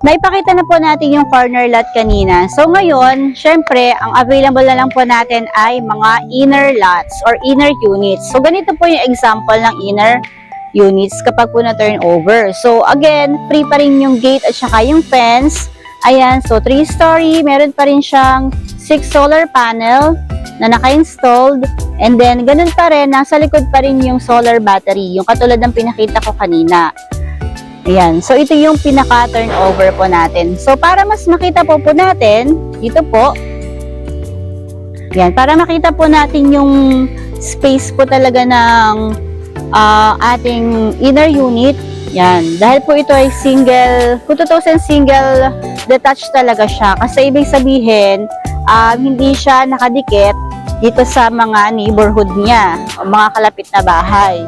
Naipakita na po natin yung corner lot kanina. So ngayon, syempre, ang available na lang po natin ay mga inner lots or inner units. So ganito po yung example ng inner units kapag po na-turn over. So again, free pa rin yung gate at saka yung fence. Ayan, so 3-story, meron pa rin siyang 6 solar panel na naka-installed. And then, ganun pa rin, nasa likod pa rin yung solar battery, yung katulad ng pinakita ko kanina. Ayan, so ito yung pinaka-turnover po natin. So, para mas makita po natin, dito po, ayan, para makita po natin yung space po talaga ng ating inner unit, yan, dahil po ito ay single, kung tutusin single detached talaga siya, kasi ibig sabihin, hindi siya nakadikit dito sa mga neighborhood niya, o mga kalapit na bahay.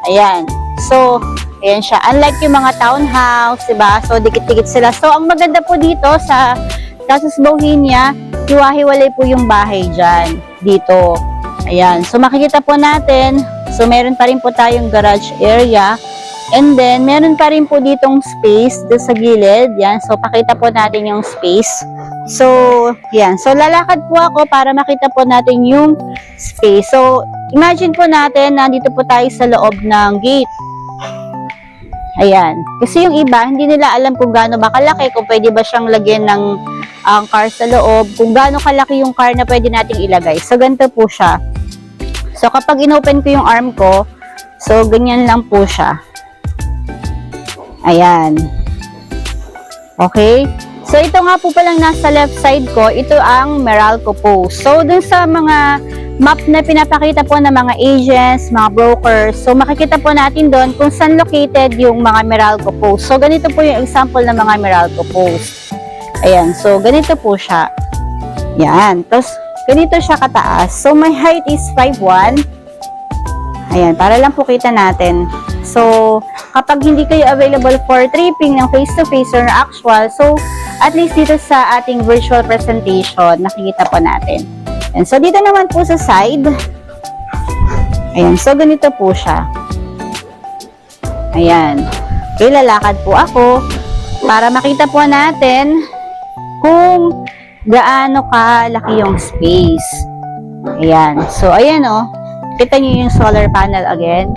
Ayan, so, ayan siya. Unlike yung mga townhouse, diba? So, dikit-dikit sila. So, ang maganda po dito sa Casas Bohemia, hiwa-hiwalay po yung bahay dyan. Dito. Ayan. So, makikita po natin. So, meron pa rin po tayong garage area. And then, meron pa rin po ditong space doon sa gilid. Yan. So, pakita po natin yung space. So, yan. So, lalakad po ako para makita po natin yung space. So, imagine po natin, nandito po tayo sa loob ng gate. Ayan. Kasi yung iba, hindi nila alam kung gaano ba kalaki, kung pwede ba siyang lagyan ng car sa loob, kung gaano kalaki yung car na pwede nating ilagay. So, ganito po siya. So, kapag inopen ko yung arm ko, so, ganyan lang po siya. Ayan. Okay? So, ito nga po palang nasa left side ko, ito ang Meralco Post. So, dun sa mga map na pinapakita po ng mga agents, mga brokers. So, makikita po natin doon kung saan located yung mga Meralco Post. So, ganito po yung example ng mga Meralco Post. Ayan. So, ganito po siya. Yan. Tapos, ganito siya kataas. So, my height is 5'1". Ayan. Para lang po kita natin. So, kapag hindi kayo available for tripping ng face-to-face or actual, so, at least dito sa ating virtual presentation, nakikita po natin. And so, dito naman po sa side. Ayan. So, ganito po siya. Ayan. Okay, lalakad po ako para makita po natin kung gaano kalaki yung space. Ayan. So, ayan o. Kita nyo yung solar panel again.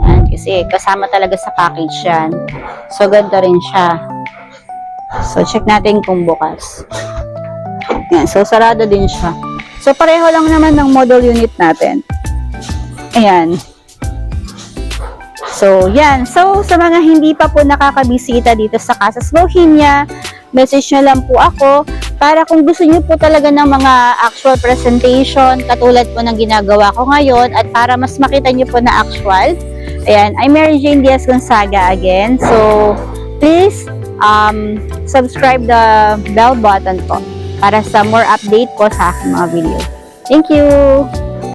Ayan. Kasi kasama talaga sa package yan. So, ganito rin siya. So, check natin kung bukas. Ayan, so sarado din siya. So, pareho lang naman ng model unit natin. Ayan. So, yan. So, sa mga hindi pa po nakakabisita dito sa Casas Bohemia, message nyo lang po ako para kung gusto nyo po talaga ng mga actual presentation, katulad po ng ginagawa ko ngayon, at para mas makita nyo po na actual. Ayan, I'm Mary Jane Diaz Gonzaga again. So, please subscribe the bell button po para sa more update po sa aking mga video. Thank you!